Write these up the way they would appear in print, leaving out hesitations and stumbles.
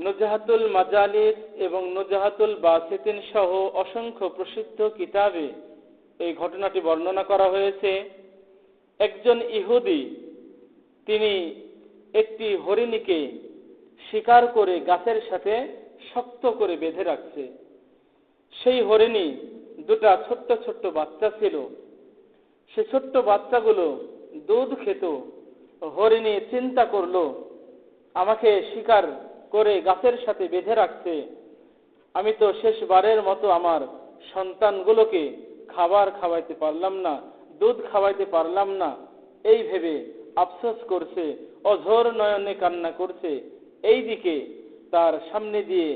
নুজহাতুল মাজালিস এবং নুজহাতুল বাসিতিন সহ অসংখ্য প্রসিদ্ধ কিতাবে এই ঘটনাটি বর্ণনা করা হয়েছে। একজন ইহুদি তিনি একটি হরিণীকে শিকার করে গাছের সাথে শক্ত করে বেঁধে রাখছে। সেই হরিণী দুটা ছোট্ট ছোট্ট বাচ্চা ছিল। সে ছোট্ট বাচ্চাগুলো দুধ খেত। হরিণী চিন্তা করলো, আমাকে শিকার করে গাছের সাথে বেঁধে রাখছে, আমি তো শেষবারের মতো আমার সন্তানগুলোকে খাবার খাওয়াইতে পারলাম না, দুধ খাওয়াইতে পারলাম না। এই ভেবে আফসোস করছে, অঝোর নয়নে কান্না করছে। এই দিকে তার সামনে দিয়ে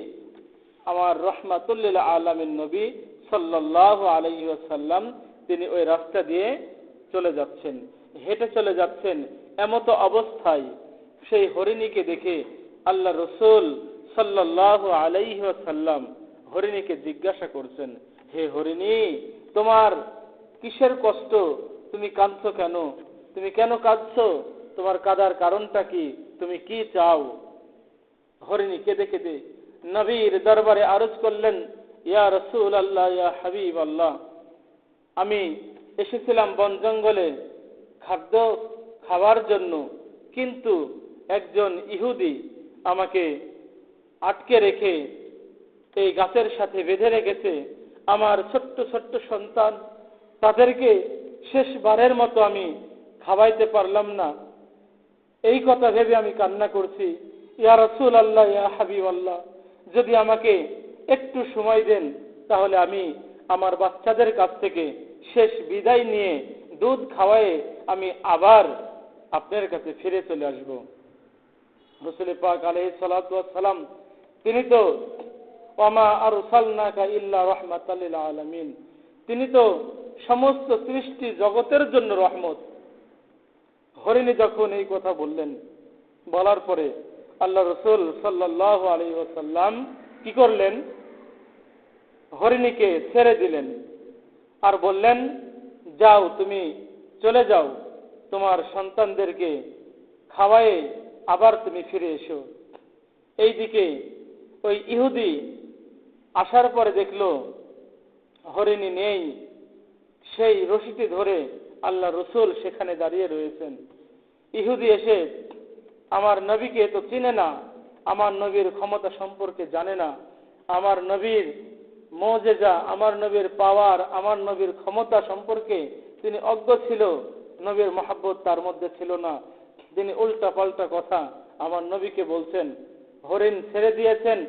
আমার রাহমাতুল লিল আলামিন নবী সাল্লাল্লাহু আলাইহি ওয়াসাল্লাম তিনি ওই রাস্তা দিয়ে চলে যাচ্ছেন, হেঁটে চলে যাচ্ছেন। এমতো অবস্থায় সেই হরিণীকে দেখে আল্লাহ রাসূল সাল্লাল্লাহু আলাইহি ওয়াসাল্লাম হরিণীকে জিজ্ঞাসা করছেন, হে হরিণী, তোমার কিসের কষ্ট? তুমি কাঁদছো কেন? তুমি কেন কাঁদছো? তোমার কাঁদার কারণটা কি? তুমি কি চাও? হরিণী কেঁদে কেঁদে নবীর দরবারে আরজ করলেন, ইয়া রাসূল আল্লাহ, ইয়া হাবিব আল্লাহ, আমি এসেছিলাম বন জঙ্গলে খাদ্য খাওয়ার জন্য, কিন্তু একজন ইহুদি আমাকে আটকে রেখে এই গাছের সাথে বেঁধে রেখেছে। আমার ছোট্ট ছোট্ট সন্তান, তাদেরকে শেষবারের মতো আমি খাওয়াইতে পারলাম না। এই কথা ভেবে আমি কান্না করছি। ইয়া রাসূল আল্লাহ, ইয়া হাবিব আল্লাহ, যদি আমাকে একটু সময় দেন, তাহলে আমি আমার বাচ্চাদের কাছ থেকে শেষ বিদায় নিয়ে দুধ খাওয়ায়ে আমি আবার আপনার কাছে ফিরে চলে আসব। রাসূল পাক আলাইহিস সালাতু ওয়াস সালাম তিনি তো ওয়ামা আরসালনাকা ইল্লা রাহমাতাল লিল আলামিন, তিনি তো সমস্ত সৃষ্টি জগতের জন্য রহমত। হরিণী যখন এই কথা বললেন, বলার পরে আল্লাহ রাসূল সাল্লাল্লাহু আলাইহি ওয়াসাল্লাম কি করলেন? হরিণীকে ছেড়ে দিলেন আর বললেন, যাও, তুমি চলে যাও, তোমার সন্তানদেরকে খাওয়ায়ে আবার তুমি ফিরে এসো। এইদিকে ওই ইহুদি আসার পরে দেখলো হরিণী নেই। সেই রশিটি ধরে আল্লাহ রাসূল সেখানে দাঁড়িয়ে রয়েছেন। ইহুদি এসে আমার নবীকে তো চিনে না, আমার নবীর ক্ষমতা সম্পর্কে জানে না, আমার নবীর মুজিজা, আমার নবীর পাওয়ার, আমার নবীর ক্ষমতা সম্পর্কে তিনি অজ্ঞ ছিল। নবীর মহব্বত তার মধ্যে ছিল না। তিনি উল্টা পাল্টা কথা আমার নবীকে বলছেন। হরিণ ছেড়ে দিয়েছেন,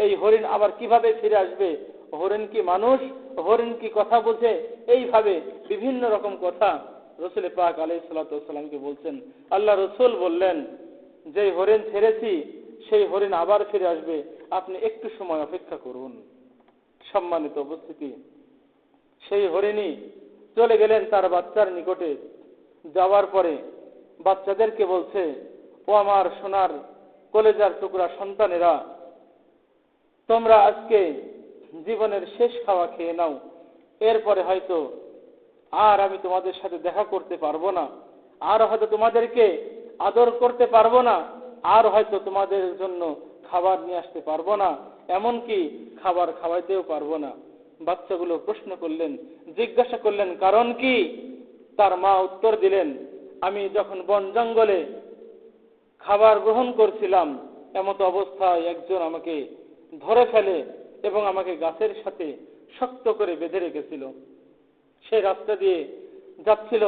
এই হরিণ আবার কিভাবে ফিরে আসবে? হরিণ কি মানুষ? হরিণ কি কথা বোঝে? এইভাবে বিভিন্ন রকম কথা রাসূল পাক আলাইহিস সালাতু ওয়াস সালামকে বলছেন। আল্লাহ রাসূল বললেন, যে হরিণ ছেড়েছি সেই হরিণ আবার ফিরে আসবে, আপনি একটু সময় অপেক্ষা করুন। সম্মানিত উপস্থিতি, সেই হরিণী চলে গেলেন তার বাচ্চার নিকটে। যাওয়ার পরে বাচ্চাদেরকে বলছে, ও আমার সোনার কলেজার টুকরা সন্তানেরা, তোমরা আজকে জীবনের শেষ খাওয়া খেয়ে নাও, এরপরে হয়তো আর আমি তোমাদের সাথে দেখা করতে পারবো না, আর হয়তো তোমাদেরকে আদর করতে পারবো না, আর হয়তো তোমাদের জন্য খাবার নিয়ে আসতে পারবো না, এমনকি খাবার খাওয়াইতেও পারবো না। বাচ্চাগুলো প্রশ্ন করলেন, জিজ্ঞাসা করলেন, কারণ কি? তার মা উত্তর দিলেন, আমি যখন বন জঙ্গলে খাবার গ্রহণ করছিলাম, এমতো অবস্থায় একজন আমাকে ধরে ফেলে এবং আমাকে গাছের সাথে শক্ত করে বেঁধে রেখেছিল। সেই রাস্তা দিয়ে যাচ্ছিল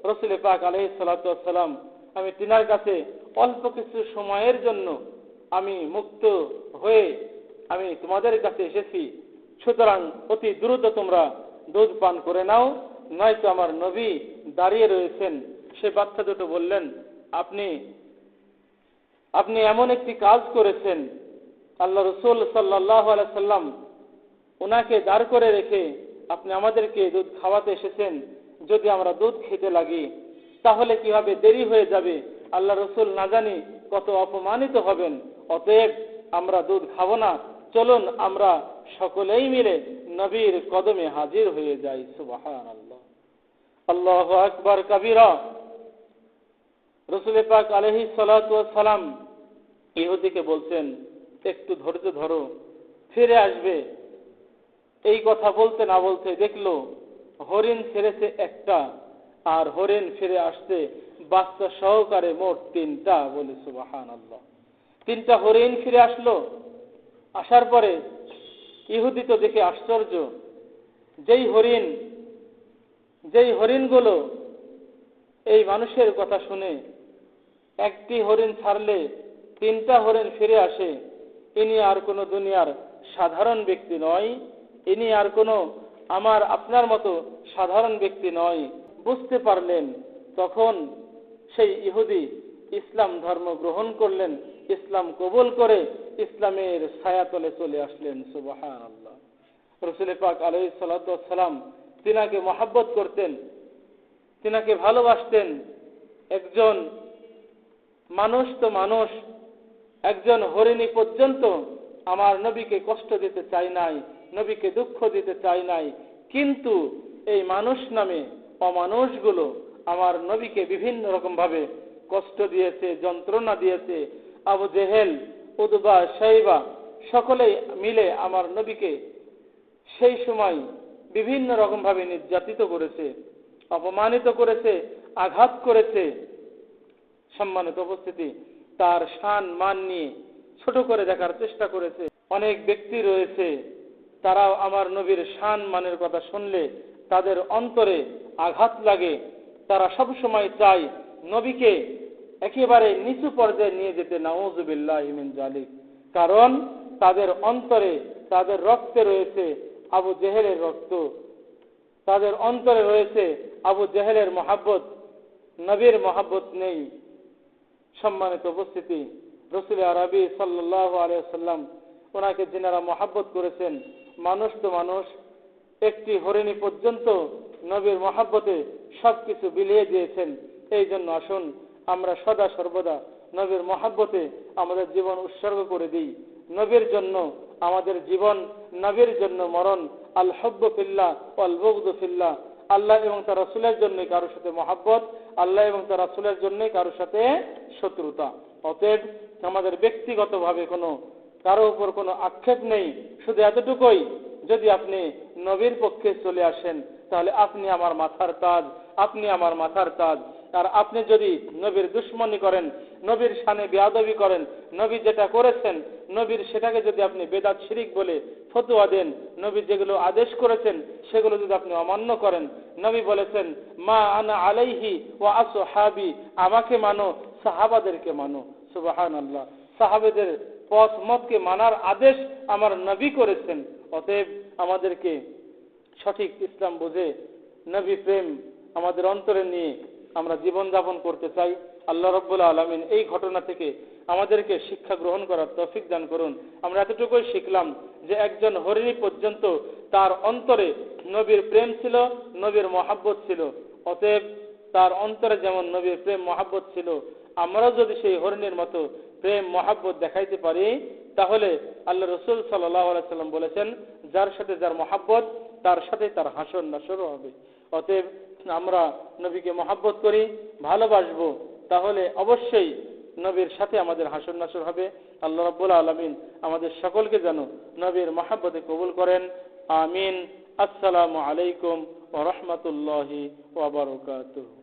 রাসূল পাক আলাইহিস সালাতু ওয়াস সালাম। আমি তিনার কাছে অল্প কিছু সময়ের জন্য আমি মুক্ত হয়ে আমি তোমাদের কাছে এসেছি, সুতরাং অতি দ্রুত তোমরা দুধ পান করে নাও, নয়তো আমার নবী দাঁড়িয়ে রয়েছেন। সে বাচ্চা দুটো বললেন, আপনি এমন একটি কাজ করেছেন, আল্লাহ রাসূল সাল্লাল্লাহু আলাইহি সাল্লাম ওনাকে দাঁড় করে রেখে আপনি আমাদেরকে দুধ খাওয়াতে এসেছেন। যদি আমরা দুধ খেতে লাগি তাহলে কি হবে? দেরি হয়ে যাবে, আল্লাহ রাসূল না জানি কত অপমানিত হবেন। অতএব আমরা দুধ খাবো না, চলুন আমরা সকলেই মিলে নবীর কদমে হাজির হয়ে যাই। সুবহানাল্লাহ, আল্লাহু আকবার কবীরা। রাসূল পাক আলাইহিস সালাতু ওয়াস সালাম ইহুদিকে বলছেন, একটু ধৈর্য ধরো, ফিরে আসবে। এই কথা বলতে না বলতে দেখলো হরিণ ছেড়েছে একটা, আর হরিণ ফিরে আসছে বাচ্চা সহকারে মোট 3টা। বলে সুবহানাল্লাহ। 3টা হরিণ ফিরে আসলো। আসার পরে ইহুদি তো দেখে আশ্চর্য, যেই হরিণগুলো এই মানুষের কথা শুনে একটি হরিণ ছাড়লে 3টা হরিণ ফিরে আসে, ইনি আর কোনো দুনিয়ার সাধারণ ব্যক্তি নয়, ইনি আর কোনো আমার আপনার মতো সাধারণ ব্যক্তি নয়। বুঝতে পারলেন। তখন সেই ইহুদি ইসলাম ধর্ম গ্রহণ করলেন, ইসলাম কবুল করে ইসলামের ছায়াতলে চলে আসলেন। সুবহানাল্লাহ। রাসূল পাক আলাইহিস সালাতু ওয়াস সালাম তিনাকে মহব্বত করতেন, তিনাকে ভালোবাসতেন। একজন মানুষ তো মানুষ, একজন হরিণী পর্যন্ত আমার নবীকে কষ্ট দিতে চাই নাই, নবীকে দুঃখ দিতে চাই নাই। কিন্তু এই মানুষ নামে অমানুষগুলো আমার নবীকে বিভিন্ন রকম ভাবে কষ্ট দিয়েছে, যন্ত্রণা দিয়েছে। আবু জেহেল, উতবা, শাইবা সকলেই মিলে আমার নবীকে সেই সময় বিভিন্ন রকম ভাবে নির্যাতিত করেছে, অপমানিত করেছে, আঘাত করেছে। সম্মানিত উপস্থিতি, তার শান মান নিয়ে ছোট করে দেখার চেষ্টা করেছে। অনেক ব্যক্তি রয়েছে, তারাও আমার নবীর শান মানের কথা শুনলে তাদের অন্তরে আঘাত লাগে। তারা সব সময় চায় নবীকে একেবারে নিচু পর্যায়ে নিয়ে যেতে, নাউযুবিল্লাহি মিন যালিক। কারণ তাদের অন্তরে, তাদের রক্তে রয়েছে আবু জেহেলের রক্ত, তাদের অন্তরে রয়েছে আবু জেহেলের মহাব্বত, নবীর মহাব্বত নেই। সম্মানিত উপস্থিতি, রাসূল আরবি সাল্লাল্লাহু আলাইহি ওয়াসাল্লাম ওনাকে যিনারা মহাব্বত করেছেন, মানুষ তো মানুষ, একটি হরিণী পর্যন্ত নবীর মহাব্বতে সবকিছু বিলিয়ে দিয়েছেন। এই জন্য আসুন আমরা সদা সর্বদা নবীর মহাব্বতে আমাদের জীবন উৎসর্গ করে দিই। নবীর জন্য আমাদের জীবন, নবীর জন্য মরণ। আল হুব্বু ফিল্লাহ ওয়াল বুগদু ফিল্লাহ। আল্লাহ এবং তার রাসূলের জন্য কারোর সাথে মহাব্বত, আল্লাহ এবং তার রাসূলের জন্য কারোর সাথে শত্রুতা। অতএব আমাদের ব্যক্তিগতভাবে কারো উপর কোনো আক্ষেপ নেই। শুধু এতটুকুই, যদি আপনি নবীর পক্ষে চলে আসেন তাহলে আপনি আমার মাথার তাজ, আপনি আমার মাথার তাজ। আর আপনি যদি নবীর দুশমনি করেন, নবীর শানে বেয়াদবি করেন, নবী যেটা করেছেন নবীর সেটাকে যদি আপনি বেদাত শিরিক বলে ফতোয়া দেন, নবী যেগুলো আদেশ করেছেন সেগুলো যদি আপনি অমান্য করেন, নবী বলেছেন মা আনা আলাইহি ওয়া আসহাবি, আমাকে মানো, সাহাবাদেরকে মানো। সুবহানাল্লাহ। সাহাবাদের পথ মতকে মানার আদেশ আমার নবী করেছেন। অতএব আমাদেরকে সঠিক ইসলাম বুঝে নবী প্রেম আমাদের অন্তরে নিয়ে আমরা জীবন যাপন করতে চাই। আল্লাহ রাব্বুল আলামিন এই ঘটনা থেকে আমাদেরকে শিক্ষা গ্রহণ করার তৌফিক দান করুন। আমরা এতটুকুই শিখলাম যে একজন হরিণী পর্যন্ত তার অন্তরে নবীর প্রেম ছিল, নবীর মহাব্বত ছিল। অতএব তার অন্তরে যেমন নবীর প্রেম মহাব্বত ছিল, আমরা যদি সেই হরিণীর মতো প্রেম মহাব্বত দেখাইতে পারি, তাহলে আল্লাহ রাসূল সাল্লাল্লাহু আলাইহি সাল্লাম বলেছেন যার সাথে যার মহাব্বত তার সাথে তার হাসর নাসরও হবে। অতএব আমরা নবীকে মহাব্বত করি, ভালোবাসবো, তাহলে অবশ্যই নবীর সাথে আমাদের হাসর নাসর হবে। আল্লাহ রাব্বুল আলামিন আমাদের সকলকে যেন নবীর মহাব্বতে কবুল করেন। আমিন। আসসালামু আলাইকুম ওয়া রাহমাতুল্লাহি ওয়া বারাকাতুহু।